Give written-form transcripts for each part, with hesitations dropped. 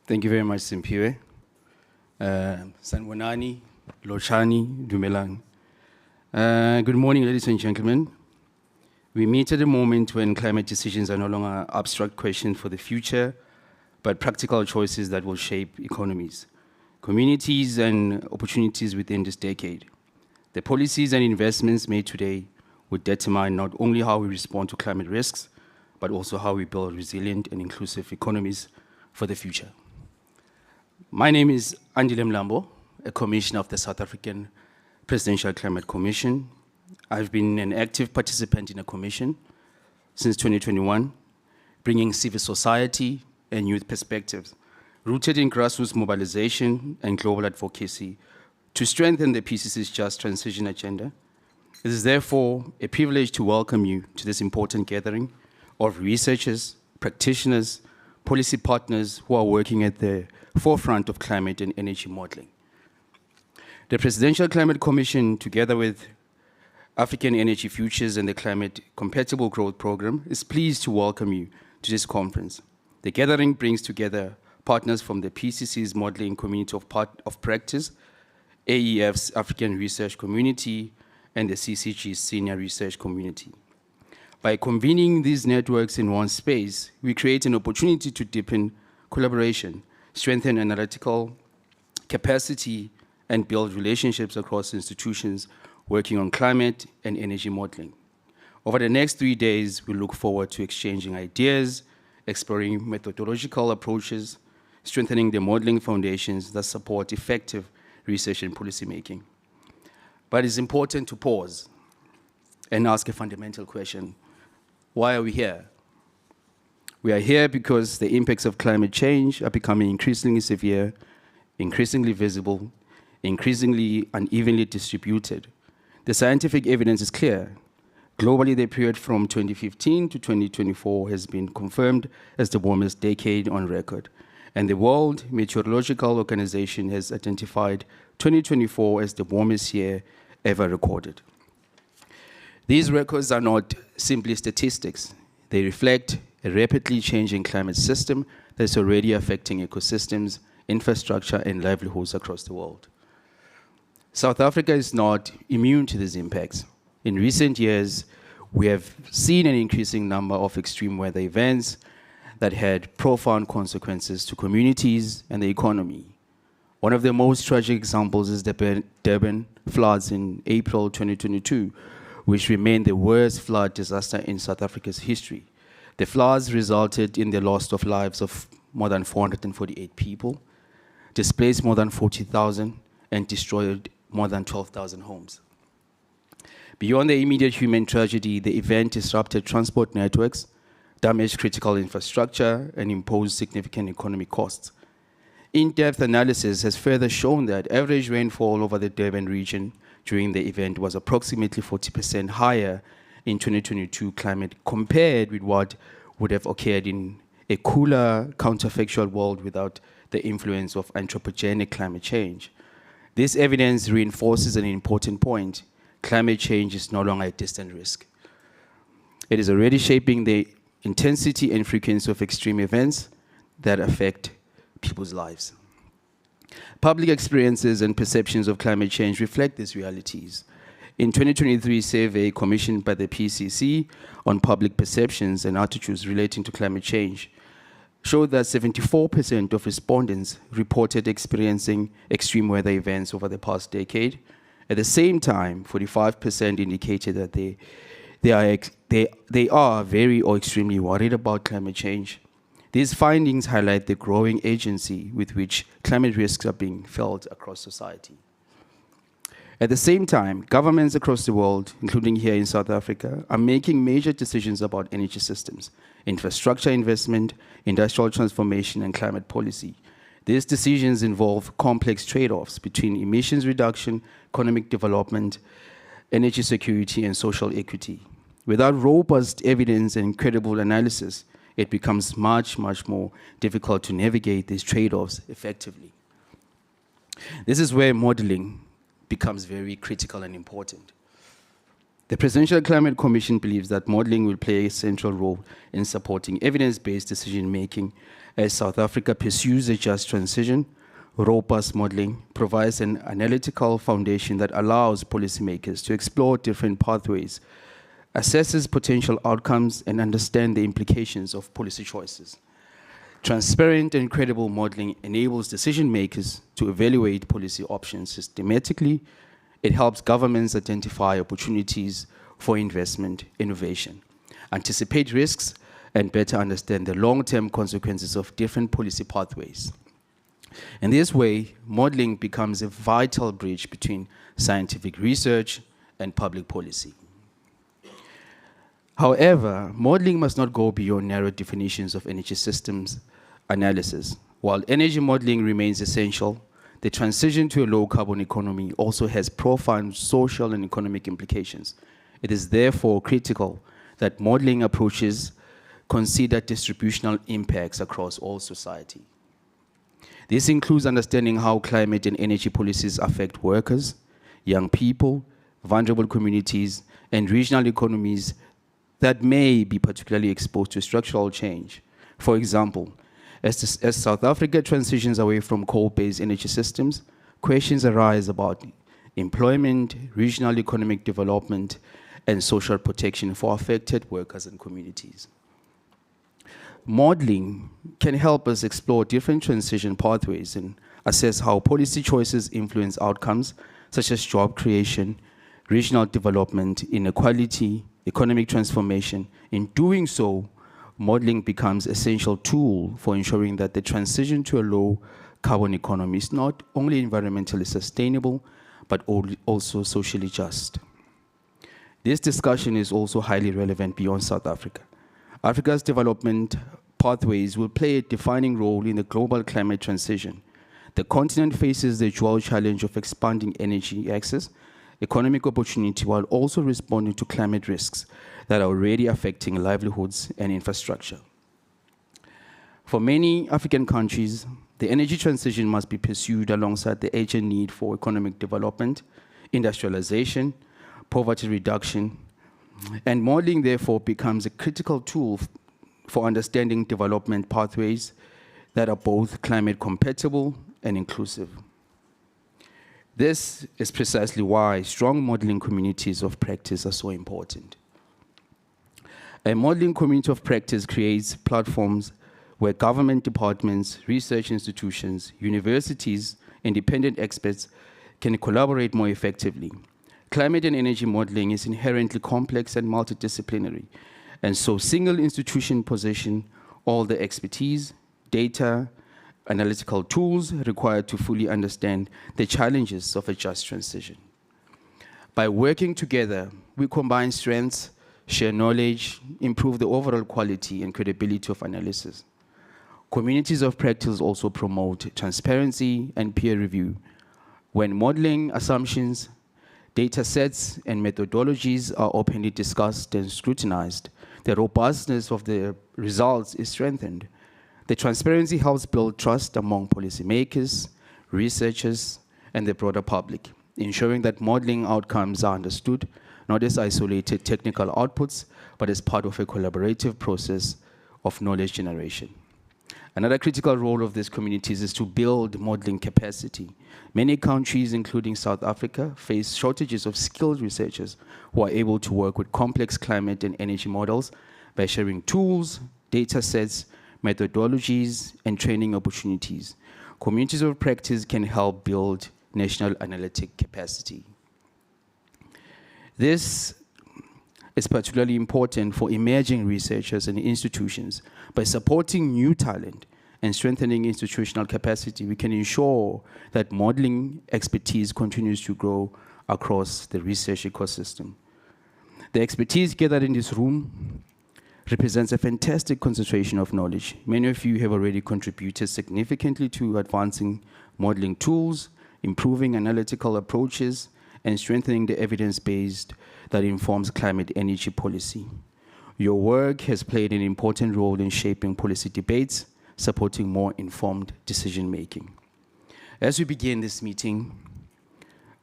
Thank you very much, Simpiwe. Sanbonani, Lochani, Dumelang. Good morning, ladies and gentlemen. We meet at a moment when climate decisions are no longer abstract questions for the future, but practical choices that will shape economies, communities, and opportunities within this decade. The policies and investments made today would determine not only how we respond to climate risks, but also how we build resilient and inclusive economies for the future. My name is Andile Mlambo, a commissioner of the South African Presidential Climate Commission. I've been an active participant in the commission since 2021, bringing civil society and youth perspectives, rooted in grassroots mobilization and global advocacy to strengthen the PCC's just transition agenda. It is therefore a privilege to welcome you to this important gathering of researchers, practitioners, policy partners who are working at the forefront of climate and energy modeling. The Presidential Climate Commission, together with African Energy Futures and the Climate Compatible Growth Program, is pleased to welcome you to this conference. The gathering brings together partners from the PCC's modeling community of practice, AEF's African Research Community, and the CCG's Senior Research Community. By convening these networks in one space, we create an opportunity to deepen collaboration, strengthen analytical capacity, and build relationships across institutions working on climate and energy modeling. Over the next 3 days, we look forward to exchanging ideas, exploring methodological approaches, strengthening the modeling foundations that support effective research and policymaking. But it's important to pause and ask a fundamental question. Why are we here? We are here because the impacts of climate change are becoming increasingly severe, increasingly visible, increasingly unevenly distributed. The scientific evidence is clear. Globally, the period from 2015 to 2024 has been confirmed as the warmest decade on record, and the World Meteorological Organization has identified 2024 as the warmest year ever recorded. These records are not simply statistics. They reflect a rapidly changing climate system that's already affecting ecosystems, infrastructure, and livelihoods across the world. South Africa is not immune to these impacts. In recent years, we have seen an increasing number of extreme weather events that had profound consequences to communities and the economy. One of the most tragic examples is the Durban floods in April 2022, which remained the worst flood disaster in South Africa's history. The floods resulted in the loss of lives of more than 448 people, displaced more than 40,000, and destroyed more than 12,000 homes. Beyond the immediate human tragedy, the event disrupted transport networks, damaged critical infrastructure, and imposed significant economic costs. In-depth analysis has further shown that average rainfall over the Durban region during the event was approximately 40% higher in 2022 climate compared with what would have occurred in a cooler, counterfactual world without the influence of anthropogenic climate change. This evidence reinforces an important point. Climate change is no longer a distant risk. It is already shaping the intensity and frequency of extreme events that affect people's lives. Public experiences and perceptions of climate change reflect these realities. In 2023 survey commissioned by the PCC on public perceptions and attitudes relating to climate change showed that 74% of respondents reported experiencing extreme weather events over the past decade. At the same time, 45% indicated that they are very or extremely worried about climate change. These findings highlight the growing agency with which climate risks are being felt across society. At the same time, governments across the world, including here in South Africa, are making major decisions about energy systems, infrastructure investment, industrial transformation, and climate policy. These decisions involve complex trade-offs between emissions reduction, economic development, energy security, and social equity. Without robust evidence and credible analysis, it becomes much more difficult to navigate these trade-offs effectively. This is where modeling becomes very critical and important. The Presidential Climate Commission believes that modeling will play a central role in supporting evidence-based decision-making As South Africa pursues a just transition, robust modeling provides an analytical foundation that allows policymakers to explore different pathways, assesses potential outcomes, and understand the implications of policy choices. Transparent and credible modeling enables decision makers to evaluate policy options systematically. It helps governments identify opportunities for investment, innovation, anticipate risks, and better understand the long-term consequences of different policy pathways. In this way, modeling becomes a vital bridge between scientific research and public policy. However, modeling must not go beyond narrow definitions of energy systems analysis. While energy modeling remains essential, the transition to a low-carbon economy also has profound social and economic implications. It is therefore critical that modeling approaches consider distributional impacts across all society. This includes understanding how climate and energy policies affect workers, young people, vulnerable communities, and regional economies that may be particularly exposed to structural change. For example, as South Africa transitions away from coal-based energy systems, questions arise about employment, regional economic development, and social protection for affected workers and communities. Modeling can help us explore different transition pathways and assess how policy choices influence outcomes such as job creation, regional development, inequality, economic transformation. In doing so, modeling becomes an essential tool for ensuring that the transition to a low-carbon economy is not only environmentally sustainable, but also socially just. This discussion is also highly relevant beyond South Africa. Africa's development pathways will play a defining role in the global climate transition. The continent faces the dual challenge of expanding energy access, economic opportunity, while also responding to climate risks that are already affecting livelihoods and infrastructure. For many African countries, the energy transition must be pursued alongside the urgent need for economic development, industrialization, poverty reduction, and modeling therefore becomes a critical tool for understanding development pathways that are both climate compatible and inclusive. This is precisely why strong modeling communities of practice are so important. A modeling community of practice creates platforms where government departments, research institutions, universities, independent experts can collaborate more effectively. Climate and energy modeling is inherently complex and multidisciplinary, and so single institution possession all the expertise, data, analytical tools required to fully understand the challenges of a just transition. By working together, we combine strengths, share knowledge, improve the overall quality and credibility of analysis. Communities of practice also promote transparency and peer review. When modeling assumptions, data sets, and methodologies are openly discussed and scrutinized, the robustness of the results is strengthened. The transparency helps build trust among policymakers, researchers, and the broader public, ensuring that modeling outcomes are understood not as isolated technical outputs, but as part of a collaborative process of knowledge generation. Another critical role of these communities is to build modeling capacity. Many countries, including South Africa, face shortages of skilled researchers who are able to work with complex climate and energy models by sharing tools, data sets, methodologies, and training opportunities. Communities of practice can help build national analytic capacity. This is particularly important for emerging researchers and institutions. By supporting new talent and strengthening institutional capacity, we can ensure that modeling expertise continues to grow across the research ecosystem. The expertise gathered in this room represents a fantastic concentration of knowledge. Many of you have already contributed significantly to advancing modeling tools, improving analytical approaches, and strengthening the evidence base that informs climate energy policy. Your work has played an important role in shaping policy debates, supporting more informed decision-making. As we begin this meeting,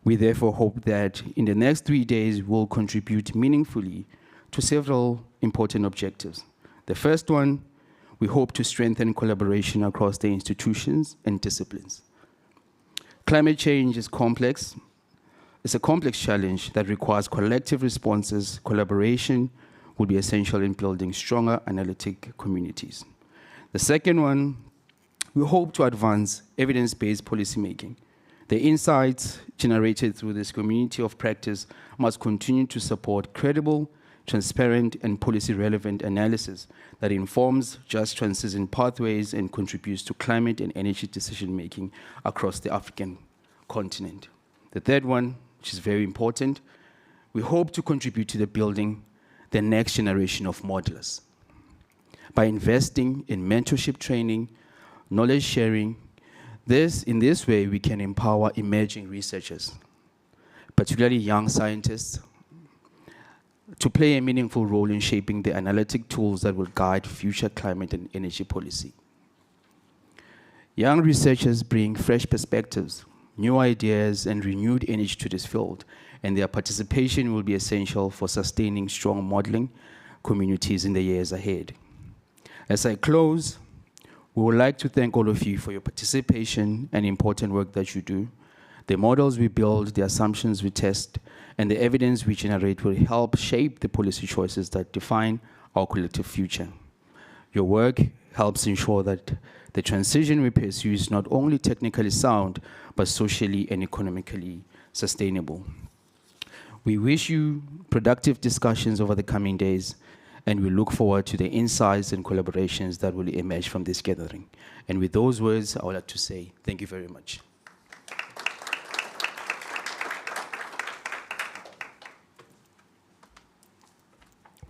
we therefore hope that in the next 3 days, we'll contribute meaningfully to several important objectives. The first one, We hope to strengthen collaboration across the institutions and disciplines. Climate change is complex. It's a complex challenge that requires collective responses. Collaboration will be essential in building stronger analytic communities. The second one, we hope to advance evidence-based policymaking. The insights generated through this community of practice must continue to support credible, transparent, and policy-relevant analysis that informs just transition pathways and contributes to climate and energy decision-making across the African continent. The third one, which is very important, we hope to contribute to the building the next generation of modelers by investing in mentorship training, knowledge sharing. In this way, we can empower emerging researchers, particularly young scientists, to play a meaningful role in shaping the analytic tools that will guide future climate and energy policy. Young researchers bring fresh perspectives, new ideas, and renewed energy to this field, and their participation will be essential for sustaining strong modeling communities in the years ahead. As I close, we would like to thank all of you for your participation and important work that you do. The models we build, the assumptions we test, and the evidence we generate will help shape the policy choices that define our collective future. Your work helps ensure that the transition we pursue is not only technically sound, but socially and economically sustainable. We wish you productive discussions over the coming days, and we look forward to the insights and collaborations that will emerge from this gathering. And with those words, I would like to say thank you very much.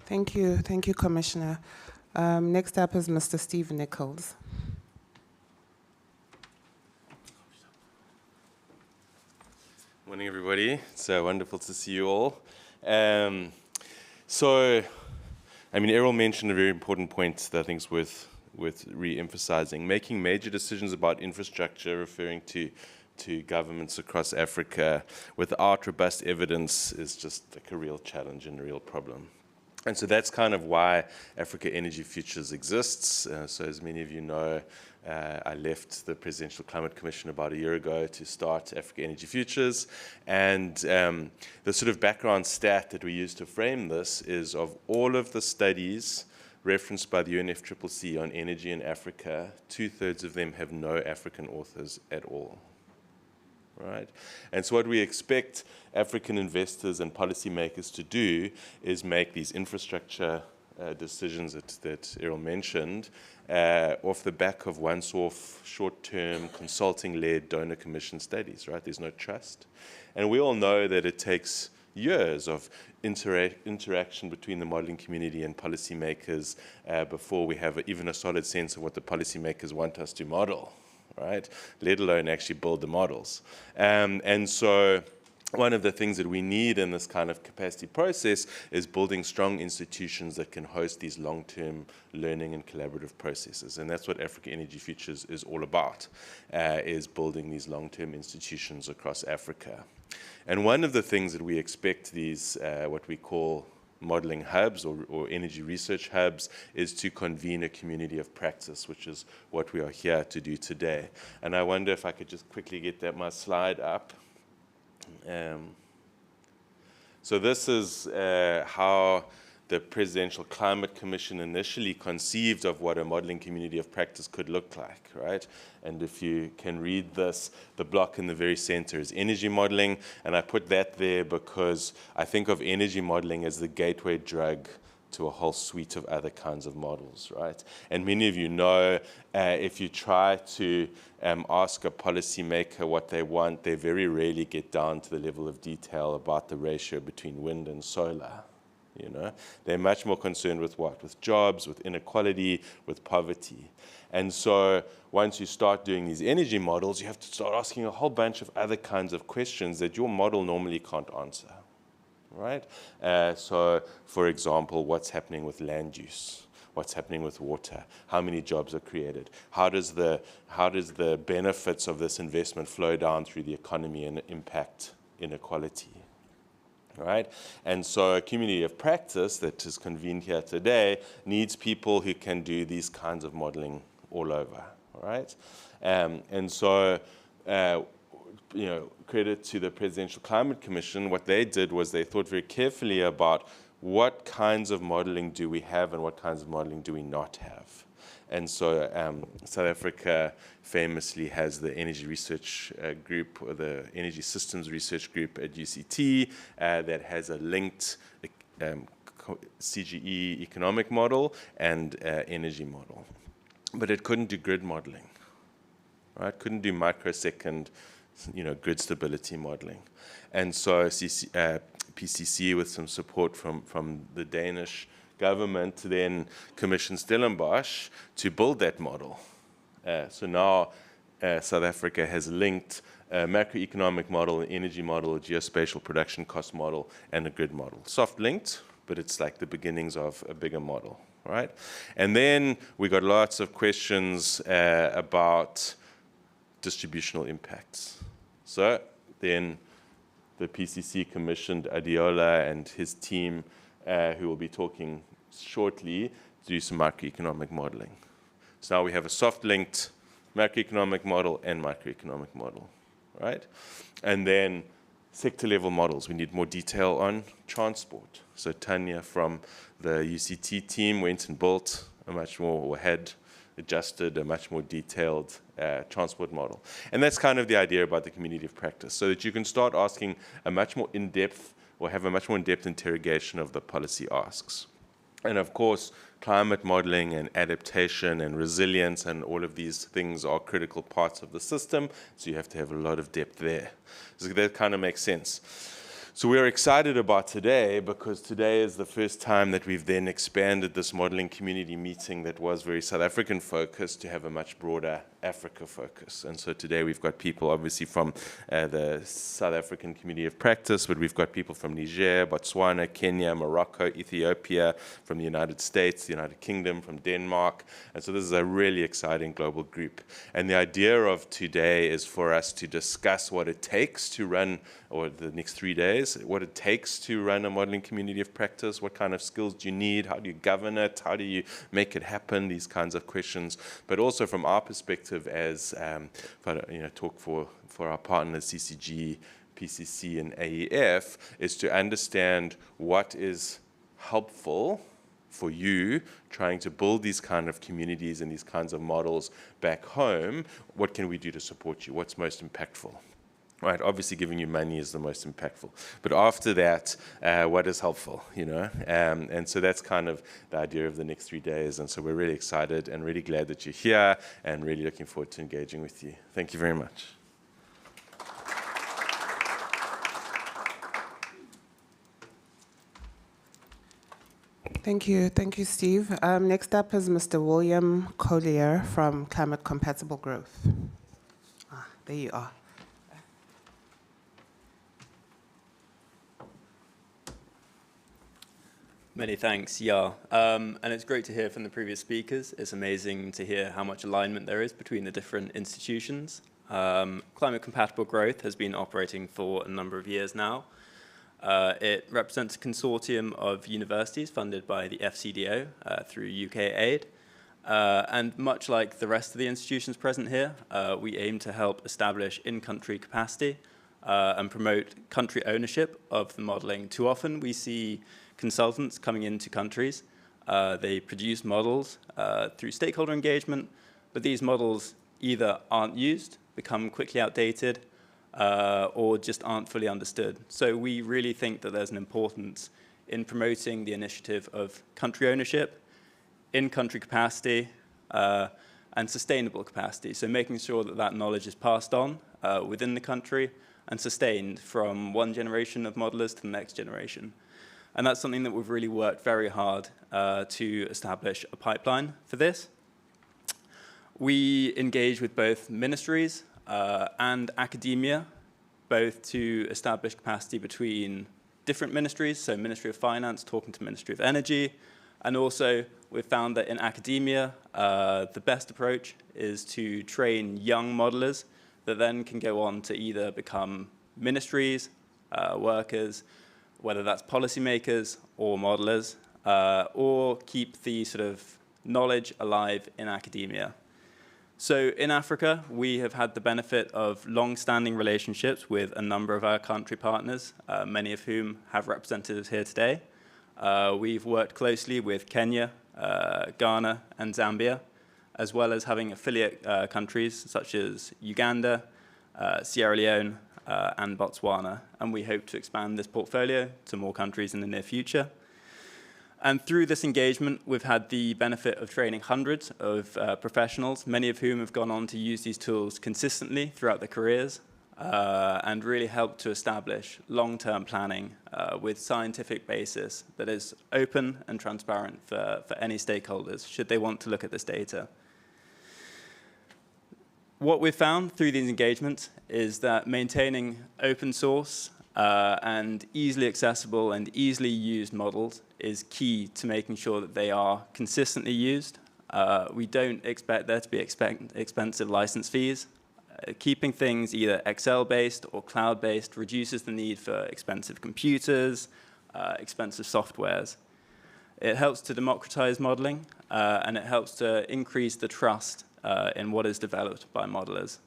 Thank you, Commissioner. Next up is Mr. Steve Nichols. Morning, everybody. It's wonderful to see you all. Errol mentioned a very important point that I think is worth re-emphasizing. Making major decisions about infrastructure, referring to governments across Africa, without robust evidence is just like a real challenge and a real problem. And so that's kind of why Africa Energy Futures exists. So as many of you know, I left the Presidential Climate Commission about a year ago to start Africa Energy Futures. And the sort of background stat that we use to frame this is of all of the studies referenced by the UNFCCC on energy in Africa, 2/3 of them have no African authors at all. Right? And so what we expect African investors and policymakers to do is make these infrastructure decisions that Errol mentioned off the back of once-off, short-term, consulting-led donor commission studies, right? There's no trust. And we all know that it takes years of interaction between the modeling community and policymakers before we have even a solid sense of what the policymakers want us to model, right? Let alone actually build the models. And so one of the things that we need in this kind of capacity process is building strong institutions that can host these long-term learning and collaborative processes. And that's what Africa Energy Futures is all about, is building these long-term institutions across Africa. And one of the things that we expect these, what we call modeling hubs or energy research hubs, is to convene a community of practice, which is what we are here to do today. And I wonder if I could just quickly get my slide up. So this is how the Presidential Climate Commission initially conceived of what a modeling community of practice could look like, right? And if you can read this, the block in the very center is energy modeling, and I put that there because I think of energy modeling as the gateway drug to a whole suite of other kinds of models, right? And many of you know, if you try to ask a policymaker what they want, they very rarely get down to the level of detail about the ratio between wind and solar. You know, they're much more concerned with what? With jobs, with inequality, with poverty. And so once you start doing these energy models, you have to start asking a whole bunch of other kinds of questions that your model normally can't answer, right? So, for example, what's happening with land use? What's happening with water? How many jobs are created? How does the benefits of this investment flow down through the economy and impact inequality? right? And so a community of practice that is convened here today needs people who can do these kinds of modeling all over, right? And so, credit to the Presidential Climate Commission, what they did was they thought very carefully about what kinds of modeling do we have and what kinds of modeling do we not have. And so South Africa famously has the Energy Research Group, or the Energy Systems Research Group at UCT, that has a linked CGE economic model and energy model. But it couldn't do grid modeling, right? Couldn't do microsecond, grid stability modeling. And so PCC, with some support from the Danish government, then commissioned Stellenbosch to build that model. So now South Africa has linked a macroeconomic model, an energy model, a geospatial production cost model, and a grid model. Soft linked, but it's like the beginnings of a bigger model, right? And then we got lots of questions about distributional impacts. So then the PCC commissioned Adiola and his team, who will be talking shortly, to do some macroeconomic modeling. So now we have a soft-linked macroeconomic model and microeconomic model, right? And then sector-level models. We need more detail on transport. So Tanya from the UCT team went and built a much more, or had adjusted a much more detailed transport model. And that's kind of the idea about the community of practice, so that you can start asking a much more in-depth, or have a much more in-depth interrogation of the policy asks. And of course, climate modeling and adaptation and resilience and all of these things are critical parts of the system, so you have to have a lot of depth there. So that kind of makes sense. So we're excited about today, because today is the first time that we've then expanded this modeling community meeting that was very South African focused to have a much broader Africa focus. And so today we've got people obviously from the South African community of practice, but we've got people from Niger, Botswana, Kenya, Morocco, Ethiopia, from the United States, the United Kingdom, from Denmark. And so this is a really exciting global group. And the idea of today is for us to discuss what it takes to run, or the next 3 days, what it takes to run a modeling community of practice, what kind of skills do you need, how do you govern it, how do you make it happen, these kinds of questions. But also from our perspective as, talk for our partners, CCG, PCC, and AEF, is to understand what is helpful for you trying to build these kind of communities and these kinds of models back home. What can we do to support you? What's most impactful? Right, obviously giving you money is the most impactful. But after that, what is helpful, And so that's kind of the idea of the next 3 days. And so we're really excited and really glad that you're here and really looking forward to engaging with you. Thank you very much. Thank you, Steve. Next up is Mr. William Collier from Climate Compatible Growth. There you are. Many thanks, yeah. And it's great to hear from the previous speakers. It's amazing to hear how much alignment there is between the different institutions. Climate Compatible Growth has been operating for a number of years now. It represents a consortium of universities funded by the FCDO through UK aid. And much like the rest of the institutions present here, we aim to help establish in-country capacity and promote country ownership of the modeling. Too often we see consultants coming into countries. They produce models through stakeholder engagement, but these models either aren't used, become quickly outdated, or just aren't fully understood. So we really think that there's an importance in promoting the initiative of country ownership, in-country capacity, and sustainable capacity. So making sure that that knowledge is passed on within the country and sustained from one generation of modelers to the next generation. And that's something that we've really worked very hard to establish a pipeline for this. We engage with both ministries and academia, both to establish capacity between different ministries, so Ministry of Finance talking to Ministry of Energy, and also we've found that in academia, the best approach is to train young modelers that then can go on to either become ministries, workers, whether that's policymakers or modelers, or keep the sort of knowledge alive in academia. So in Africa, we have had the benefit of long-standing relationships with a number of our country partners, many of whom have representatives here today. We've worked closely with Kenya, Ghana, and Zambia, as well as having affiliate countries such as Uganda, Sierra Leone, and Botswana. And we hope to expand this portfolio to more countries in the near future. And through this engagement, we've had the benefit of training hundreds of professionals, many of whom have gone on to use these tools consistently throughout their careers, and really helped to establish long-term planning with scientific basis that is open and transparent for any stakeholders, should they want to look at this data. What we've found through these engagements is that maintaining open source and easily accessible and easily used models is key to making sure that they are consistently used. We don't expect there to be expensive license fees. Keeping things either Excel-based or cloud-based reduces the need for expensive computers, expensive softwares. It helps to democratize modeling, and it helps to increase the trust in what is developed by modelers.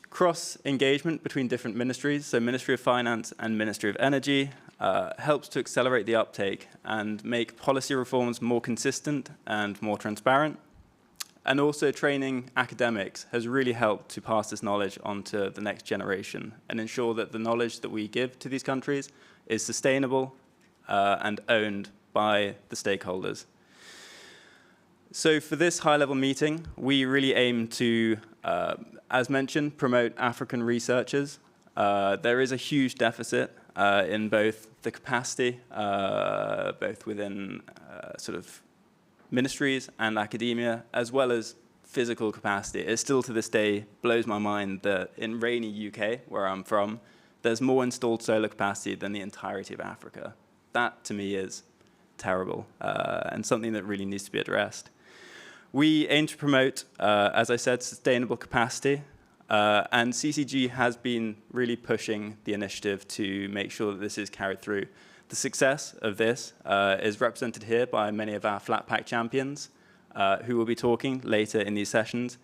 Cross-engagement between different ministries, so Ministry of Finance and Ministry of Energy, helps to accelerate the uptake and make policy reforms more consistent and more transparent. And also training academics has really helped to pass this knowledge on to the next generation and ensure that the knowledge that we give to these countries is sustainable and owned by the stakeholders. So for this high-level meeting, we really aim to, as mentioned, promote African researchers. There is a huge deficit in both the capacity, both within sort of ministries and academia, as well as physical capacity. It still to this day blows my mind that in rainy UK, where I'm from, there's more installed solar capacity than the entirety of Africa. That, to me, is terrible and something that really needs to be addressed. We aim to promote, as I said, sustainable capacity, and CCG has been really pushing the initiative to make sure that this is carried through. The success of this is represented here by many of our flat pack champions who will be talking later in these sessions.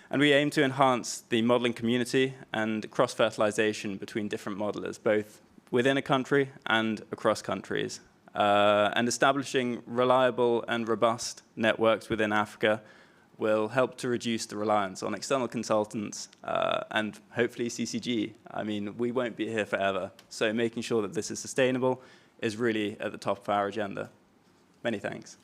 And we aim to enhance the modeling community and cross-fertilization between different modelers, both within a country and across countries. And establishing reliable and robust networks within Africa will help to reduce the reliance on external consultants and hopefully CCG. I mean, we won't be here forever, so making sure that this is sustainable is really at the top of our agenda. Many thanks.